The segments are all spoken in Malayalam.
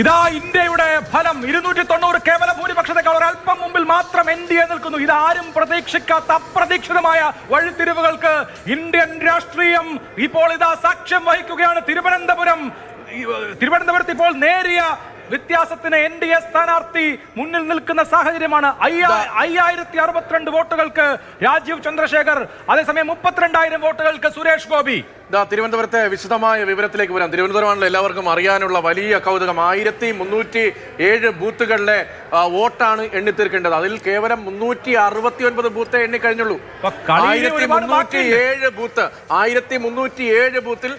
ഇതാ ഇന്ത്യയുടെ ഫലം 290 കേവല ഭൂരിപക്ഷത്തെക്കാൾ ഒരല്പം മുമ്പിൽ മാത്രം NDA നിൽക്കുന്നു. ഇതാരും പ്രതീക്ഷിക്കാത്ത അപ്രതീക്ഷിതമായ വഴിത്തിരിവുകൾക്ക് ഇന്ത്യൻ രാഷ്ട്രീയം ഇപ്പോൾ ഇതാ സാക്ഷ്യം വഹിക്കുകയാണ്. തിരുവനന്തപുരത്ത് ഇപ്പോൾ നേരിയ വ്യത്യാസത്തിന് NDA സ്ഥാനാർത്ഥി മുന്നിൽ നിൽക്കുന്ന സാഹചര്യമാണ്. 5062 വോട്ടുകൾക്ക് രാജീവ് ചന്ദ്രശേഖർ, അതേസമയം 32,000 വോട്ടുകൾക്ക് സുരേഷ് ഗോപി. തിരുവനന്തപുരത്തെ വിശദമായ വിവരത്തിലേക്ക് വരാം. തിരുവനന്തപുരമാണല്ലോ എല്ലാവർക്കും അറിയാനുള്ള വലിയ കൗതുകം. 1307 ബൂത്തുകളിലെ വോട്ടാണ് എണ്ണിത്തീർക്കേണ്ടത്. അതിൽ കേവലം 369 ബൂത്ത് എണ്ണിക്കഴിഞ്ഞുള്ളൂ. 1307 ബൂത്ത് 1307 ബൂത്തിൽ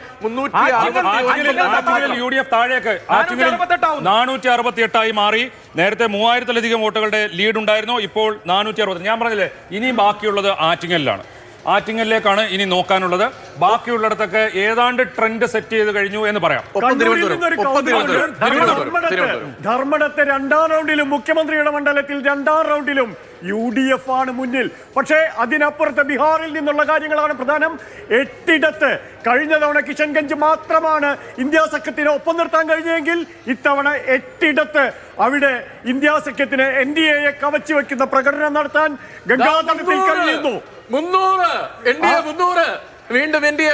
468 മാറി. നേരത്തെ 3000-ലധികം വോട്ടുകളുടെ ലീഡ് ഉണ്ടായിരുന്നു, ഇപ്പോൾ 460. ഞാൻ പറഞ്ഞില്ലേ, ഇനിയും ബാക്കിയുള്ളത് ആറ്റിങ്ങലിലാണ്. ആറ്റിങ്ങലിലേക്കാണ് ഇനി നോക്കാനുള്ളത്. ബാക്കിയുള്ളിടത്തൊക്കെ ഏതാണ്ട് ട്രെൻഡ് സെറ്റ് ചെയ്ത് കഴിഞ്ഞു എന്ന് പറയാം. ധർമ്മടത്തെ 2ാം റൗണ്ടിലും മുഖ്യമന്ത്രിയുടെ മണ്ഡലത്തിൽ 2ാം റൗണ്ടിലും UDF ആണ് മുന്നിൽ. പക്ഷേ അതിനപ്പുറത്ത് ബീഹാറിൽ നിന്നുള്ള കാര്യങ്ങളാണ് പ്രധാനം. 8ഇടത്ത് കഴിഞ്ഞ തവണ കിഷൻഗഞ്ച് മാത്രമാണ് ഇന്ത്യ സഖ്യത്തിന് ഒപ്പം നിർത്താൻ കഴിഞ്ഞെങ്കിൽ ഇത്തവണ 8ഇടത്ത് അവിടെ ഇന്ത്യ സഖ്യത്തിന് NDAയെ കവച്ചു വെക്കുന്ന പ്രകടനം നടത്താൻ ഗംഗാതടത്തിൽ കഴിയുന്നു. 300 NDA 300 വീണ്ടും NDA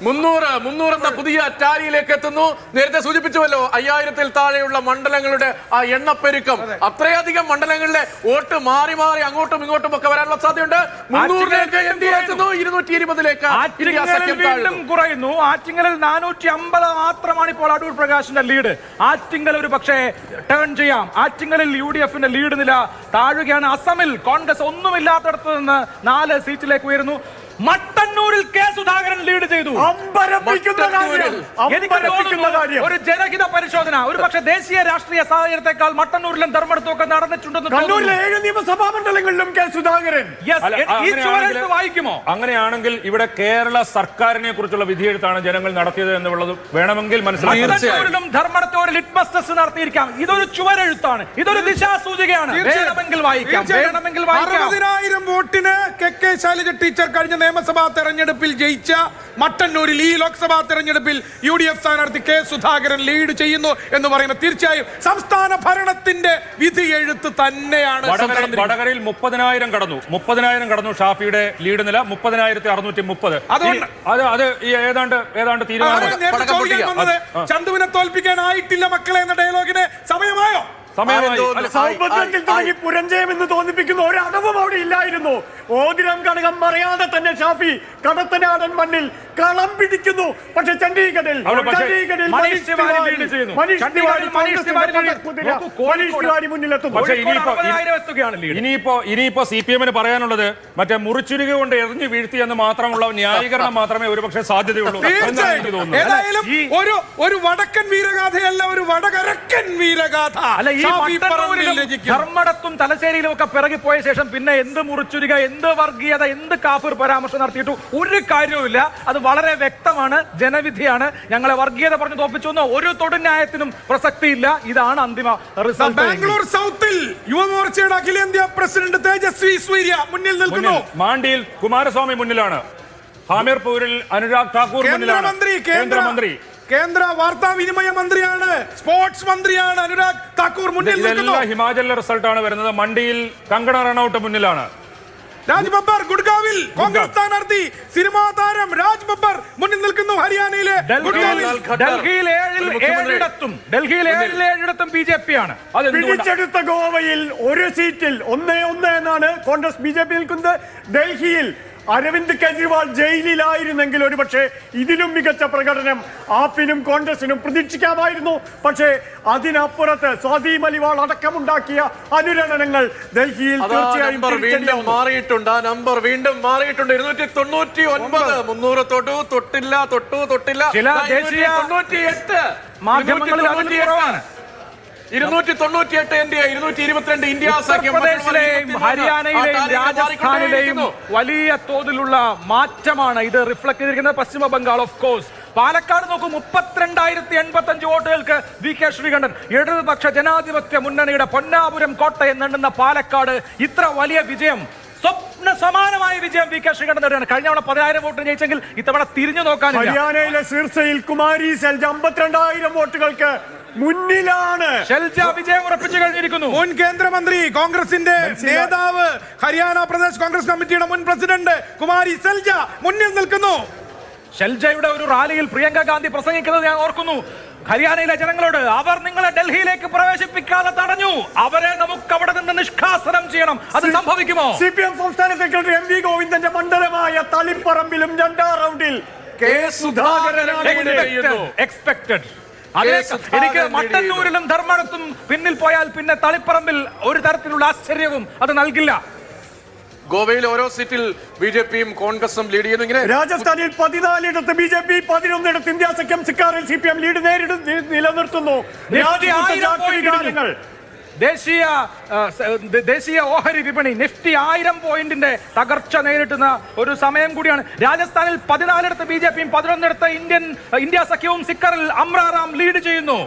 300 എന്ന പുതിയ ടാലിയിലേക്ക് എത്തുന്നു. നേരത്തെ സൂചിപ്പിച്ചുവല്ലോ 5000-ൽ താഴെയുള്ള മണ്ഡലങ്ങളുടെ ആ എണ്ണപ്പെരുക്കം. അത്രയധികം മണ്ഡലങ്ങളിലെ വോട്ട് മാറി മാറി അങ്ങോട്ടും ഇങ്ങോട്ടും ഒക്കെ വരാനുള്ള സാധ്യതയുണ്ട്. 300ലേക്ക് NDA എത്തുന്നു, 220ലേക്ക് കുറയുന്നു. ആറ്റിങ്ങലിൽ 450 മാത്രമാണ് ഇപ്പോൾ അടൂർ പ്രകാശിന്റെ ലീഡ്. ആറ്റിങ്ങൽ ഒരു പക്ഷേ ടേൺ ചെയ്യാം. ആറ്റിങ്ങലിൽ UDFന്റെ ലീഡ് നില താഴുകയാണ്. അസമിൽ കോൺഗ്രസ് ഒന്നുമില്ലാത്തടത്ത് നിന്ന് 4 സീറ്റിലേക്ക് ഉയരുന്നു. മട്ടന്നൂരിൽ കെ സുധാകരൻ ലീഡ് ചെയ്തു. ഒരു ജനഹിത പരിശോധന, ഒരു പക്ഷേ ദേശീയ രാഷ്ട്രീയ സാഹചര്യത്തെക്കാൾ മട്ടന്നൂരിലും ധർമ്മടത്തുമൊക്കെ നടന്നിട്ടുണ്ടെന്ന് 7 നിയമസഭാ മണ്ഡലങ്ങളിലും കെ സുധാകരൻ വായിക്കുമോ? അങ്ങനെയാണെങ്കിൽ ഇവിടെ കേരള സർക്കാരിനെ കുറിച്ചുള്ള വിധിയെഴുത്താണ് ജനങ്ങൾ നടത്തിയത് എന്നുള്ളത് വേണമെങ്കിൽ മനസ്സിലാക്കാം. ധർമ്മടത്തോട് ലിറ്റ്മസ് ടെസ്റ്റ് നടത്തിയിരിക്കാം. ഇതൊരു ചുവരെഴുത്താണ്, ഇതൊരു ദിശാസൂചികയാണ്. വേണമെങ്കിൽ വായിക്കാം. 60,000 വോട്ടിന് KK ശൈലജ ടീച്ചർ കഴിഞ്ഞ നിയമസഭാ തെരഞ്ഞെടുപ്പിൽ ജയിച്ച മട്ടന്നൂരിൽ ഈ ലോക്സഭാ തെരഞ്ഞെടുപ്പിൽ UDF സ്ഥാനാർത്ഥി കെ സുധാകരൻ ലീഡ് ചെയ്യുന്നു എന്ന് പറയുന്നത് തീർച്ചയായും സംസ്ഥാന ഭരണത്തിന്റെ വിധി എഴുത്ത് തന്നെയാണ്. വടകരയിൽ 30,000 കടന്നു ഷാഫിയുടെ ലീഡ് നില 30,630. അത് ഏതാണ്ട് തീരുമാനം. ചന്തുവിനെ തോൽപ്പിക്കാനായിട്ടില്ല മക്കളെ എന്ന ഡയലോഗിന് സമയമായോ? സൗഭദ്രത്തിൽ തുടങ്ങി പുരഞ്ജയം എന്ന് തോന്നിപ്പിക്കുന്ന ഒരു അടവും അവിടെ ഇല്ലായിരുന്നു. ഓതിരം കടകം മറിയാതെ തന്നെ ഷാഫി കടത്തനാടൻ മണ്ണിൽ കളം പിടിക്കുന്നു. പക്ഷെ ചണ്ഡീഗഡിൽ മുന്നിലെത്തുന്നു. ഇനിയിപ്പോ CPM-ന് പറയാനുള്ളത് മറ്റേ മുറിച്ചുരുക കൊണ്ട് എറിഞ്ഞു വീഴ്ത്തി എന്ന് മാത്രമുള്ള ന്യായീകരണം മാത്രമേ ഒരുപക്ഷെ സാധ്യതയുള്ളൂ. ഏതായാലും ഒരു വടക്കൻ വീരഗാഥയല്ല, ഒരു വടകരക്കൻ വീരഗാഥ. ധർമ്മടത്തും തലശ്ശേരിയിലും ഒക്കെ പിറകിപ്പോയ ശേഷം പിന്നെ എന്ത് മുറിച്ചുരുക, എന്ത് വർഗീയത, എന്ത് കാഫിർ പരാമർശം നടത്തിയിട്ടു ഒരു കാര്യവുമില്ല. അത് വളരെ വ്യക്തമാണ്, ജനവിധിയാണ്. ഞങ്ങളെ വർഗീയത പറഞ്ഞു തോപ്പിച്ചു ഒരു തൊടുന്യായത്തിനും പ്രസക്തിയില്ല. ഇതാണ് അന്തിമ റിസൾട്ട്. ബാംഗ്ലൂർ സൗത്തിൽ യുവമോർച്ചയുടെ അഖിലേന്ത്യാ പ്രസിഡന്റ് തേജസ്വി സൂര്യ മുന്നിൽ നിൽക്കുന്നു. മാണ്ടിയിൽ കുമാരസ്വാമി മുന്നിലാണ്. ഹാമിർപൂരിൽ അനുരാഗ് ഠാക്കൂർ കേന്ദ്രമന്ത്രി, കേന്ദ്ര വാർത്താവിനിമയ മന്ത്രിയാണ്, സ്പോർട്സ് മന്ത്രിയാണ് അനുരാഗ് താക്കൂർ മുന്നിൽ നിൽക്കുന്നു. ഹിമാചലിലെ റിസൾട്ടാണ് വരുന്നത്. മണ്ഡിയിൽ കങ്കണ റണൌട്ട് മുന്നിലാണ്. രാജ് ബബ്ബർ ഗുഡ്ഗാവിൽ കോൺഗ്രസ് സ്ഥാനാർത്ഥി സിനിമാ താരം രാജ് ബബ്ബർ മുന്നിൽ നിൽക്കുന്നു. ഹരിയാനയിലെ ഡൽഹിയിൽ 7 BJP ആണ്. പിടിച്ചെടുത്ത ഗോവയിൽ ഒരു സീറ്റിൽ 1-1 എന്നാണ് കോൺഗ്രസ് BJP നിൽക്കുന്നത്. ഡൽഹിയിൽ അരവിന്ദ് കെജ്രിവാൾ ജയിലിലായിരുന്നെങ്കിൽ ഒരുപക്ഷെ ഇതിലും മികച്ച പ്രകടനം ആപ്പിനും കോൺഗ്രസിനും പ്രതീക്ഷിക്കാമായിരുന്നു. പക്ഷേ അതിനപ്പുറത്ത് സ്വാതി മലിവാൾ അടക്കമുണ്ടാക്കിയ അനുരണനങ്ങൾ ഡൽഹിയിൽ തീർച്ചയായും മാറിയിട്ടുണ്ട്. ആ നമ്പർ വീണ്ടും മാറിയിട്ടുണ്ട്. 299 300 തൊട്ടില്ല. ചില ദേശീയ 98 മാധ്യമങ്ങളിൽ 298 NDA 222 ഇന്ത്യ സഖ്യം. ഹരിയാനയിലെയും രാജസ്ഥാനിലെയും വലിയ തോതിലുള്ള മാറ്റമാണ് ഇത് റിഫ്ലക്ട് ചെയ്തിരിക്കുന്നത്. പശ്ചിമ ബംഗാൾ ഓഫ് കോഴ്സ്. പാലക്കാട് നോക്കൂ, 32,085 വോട്ടുകൾക്ക് VK ശ്രീകണ്ഠൻ. ഇടതുപക്ഷ ജനാധിപത്യ മുന്നണിയുടെ പൊന്നാപുരം കോട്ടയം എന്നെണ്ണുന്ന പാലക്കാട് ഇത്ര വലിയ വിജയം സ്വപ്ന സമാനമായ വിജയം വി കെ ശ്രീകണ്ഠൻ നേടുകയാണ്. കഴിഞ്ഞ തവണ 10,000 വോട്ടിന് ജയിച്ചെങ്കിൽ ഇത്തവണ തിരിഞ്ഞു നോക്കാനില്ല. ഹരിയാനയിലെ സിർസയിൽ കുമാരി സെൽജ 52,000 വോട്ടുകൾക്ക് മുന്നിലാണ്. ഷെൽജ വിജയം ഉറപ്പിച്ചു കഴിഞ്ഞിരിക്കുന്നു. മുൻ കേന്ദ്രമന്ത്രി, കോൺഗ്രസിന്റെ നേതാവ്, ഹരിയാന പ്രദേശ് കോൺഗ്രസ് കമ്മിറ്റിയുടെ മുൻ പ്രസിഡന്റ് കുമാരി സെൽജ മുന്നിൽ നിൽക്കുന്നു. ഷെൽജയുടെ ഒരു റാലിയിൽ പ്രിയങ്ക ഗാന്ധി പ്രസംഗിക്കുന്നത് ഞാൻ ഓർക്കുന്നു. ഹരിയാനയിലെ ജനങ്ങളോട് അവർ നിങ്ങളെ ഡൽഹിയിലേക്ക് പ്രവേശിപ്പിക്കാതെ തടഞ്ഞു, അവരെ നമുക്ക് അവിടെ നിന്ന് നിഷ്കാസനം ചെയ്യണം. അത് സംഭവിക്കുമോ? CPM സംസ്ഥാന സെക്രട്ടറി MV ഗോവിന്ദന്റെ മണ്ഡലമായ തളിപ്പറമ്പിലും 2ാം റൗണ്ടിൽ കെ സുധാകരനാണ് എക്സ്പെക്ടഡ്. എനിക്ക് മട്ടന്നൂരിലും ധർമ്മടത്തും പിന്നിൽ പോയാൽ പിന്നെ തളിപ്പറമ്പിൽ ഒരു തരത്തിലുള്ള ആശ്ചര്യവും അത് നൽകില്ല. ഗോവയിൽ ഓരോ സീറ്റിൽ ബിജെപിയും കോൺഗ്രസും ലീഡ് ചെയ്യുന്നു. ഇങ്ങനെ രാജസ്ഥാനിൽ 14 BJP, 11 ഇന്ത്യ സഖ്യം, സിക്കാറിൽ CPM ലീഡ് നിലനിർത്തുന്നു. ദേശീയ ഓഹരി വിപണി നിഫ്റ്റി 1000 പോയിന്റിന്റെ തകർച്ച നേരിട്ടുന്ന ഒരു സമയം കൂടിയാണ്. രാജസ്ഥാനിൽ 14 BJPയും 11 ഇന്ത്യ സഖ്യവും സിക്കറിൽ അമ്രാറാം ലീഡ് ചെയ്യുന്നു.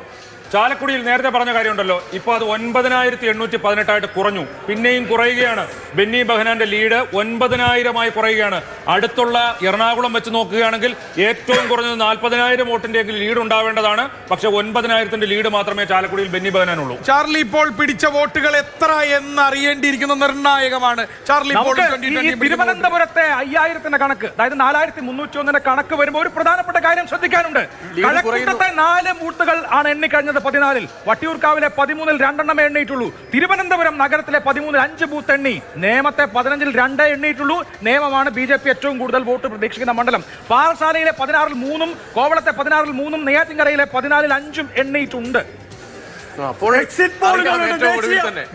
ചാലക്കുടിയിൽ നേരത്തെ പറഞ്ഞ കാര്യമുണ്ടല്ലോ, ഇപ്പോൾ അത് 9,818 കുറഞ്ഞു, പിന്നെയും കുറയുകയാണ്. ബെന്നി ബെഹനാന്റെ ലീഡ് 9,000 കുറയുകയാണ്. അടുത്തുള്ള എറണാകുളം വെച്ച് നോക്കുകയാണെങ്കിൽ ഏറ്റവും കുറഞ്ഞത് 40,000 വോട്ടിന്റെ ലീഡ് ഉണ്ടാവേണ്ടതാണ്. പക്ഷെ 9,000 ലീഡ് മാത്രമേ ചാലക്കുടിയിൽ ബെന്നി ബെഹനാനുള്ളൂ. ചാർലി ഇപ്പോൾ പിടിച്ച വോട്ടുകൾ എത്ര എന്ന് അറിയേണ്ടിയിരിക്കുന്ന നിർണായകമാണ്. ചാർലി ഇപ്പോൾ തിരുവനന്തപുരത്തെ 5,000 കണക്ക്, അതായത് 4,301 കണക്ക് വരുമ്പോൾ ഒരു പ്രധാനപ്പെട്ട കാര്യം ശ്രദ്ധിക്കാനുണ്ട്. കഴക്കൂട്ടത്തെ 4 ബൂത്തുകൾ ആണ് എണ്ണിക്കഴിഞ്ഞത് 14. വട്ടിയൂർക്കാവിലെ 13 2 എണ്ണിയിട്ടുള്ളൂ. തിരുവനന്തപുരം നഗരത്തിലെ 13 5 ബൂത്ത് എണ്ണി. നേമത്തെ 15 2 എണ്ണിയിട്ടുള്ളൂ. നേമമാണ് BJP ഏറ്റവും കൂടുതൽ വോട്ട് പ്രതീക്ഷിക്കുന്ന മണ്ഡലം. പാറശാലയിലെ 16 3, കോവളത്തെ 16 3, നെയ്യാറ്റിൻകരയിലെ 14 5 എണ്ണിയിട്ടുണ്ട്.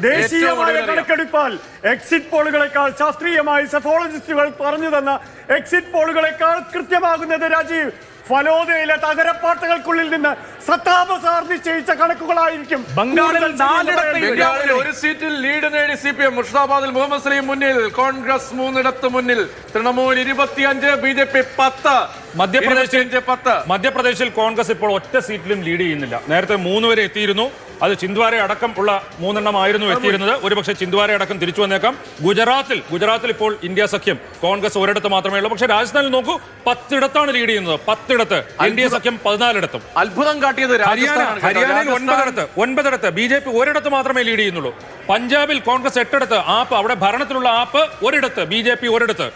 ദേശീയമായ കണക്കെടുപ്പാൽ എക്സിറ്റ് പോളുകളെക്കാൾ ശാസ്ത്രീയമായി സെഫോളജിസ്റ്റുകൾ പറഞ്ഞു തന്ന എക്സിറ്റ് പോളുകളെക്കാൾ കൃത്യമാകുന്നത് രാജീവ് ഫലോദയിലെ തകരപ്പാട്ടുകൾക്കുള്ളിൽ നിന്ന് സത്താപസാർ നിശ്ചയിച്ച കണക്കുകളായിരിക്കും. ബംഗാളിൽ 4 ഒരു സീറ്റിൽ ലീഡ് നേടി CPM. മുർഷിദാബാദിൽ മുഹമ്മദ് സലീം മുന്നിൽ, കോൺഗ്രസ് 3 മുന്നിൽ, തൃണമൂൽ 25, BJP 10. മധ്യപ്രദേശിൽ കോൺഗ്രസ് ഇപ്പോൾ ഒറ്റ സീറ്റിലും ലീഡ് ചെയ്യുന്നില്ല. നേരത്തെ 3 വരെ എത്തിയിരുന്നു. അത് ചിന്ദ്വാര അടക്കം ഉള്ള 3 ആയിരുന്നു എത്തിയിരുന്നത്. ഒരുപക്ഷെ ചിന്ദ്വാര അടക്കം തിരിച്ചു വന്നേക്കാം. ഗുജറാത്തിൽ ഇപ്പോൾ ഇന്ത്യ സഖ്യം കോൺഗ്രസ് ഒരിടത്ത് മാത്രമേ ഉള്ളൂ. പക്ഷേ രാജസ്ഥാനിൽ നോക്കൂ, 10 ഇടത്താണ് ലീഡ് ചെയ്യുന്നത്. 10 ഇടത്ത് ഇന്ത്യ സഖ്യം 14 ഇടത്തും. അത്ഭുതം കാട്ടിയത് ഹരിയാനയിൽ 9 ഇടത്ത് BJP ഒരിടത്ത് മാത്രമേ ലീഡ് ചെയ്യുന്നുള്ളൂ. പഞ്ചാബിൽ കോൺഗ്രസ് 8 ഇടത്ത്, ആപ്പ് അവിടെ ഭരണത്തിലുള്ള ആപ്പ് ഒരിടത്ത്, BJP ഒരിടത്ത്.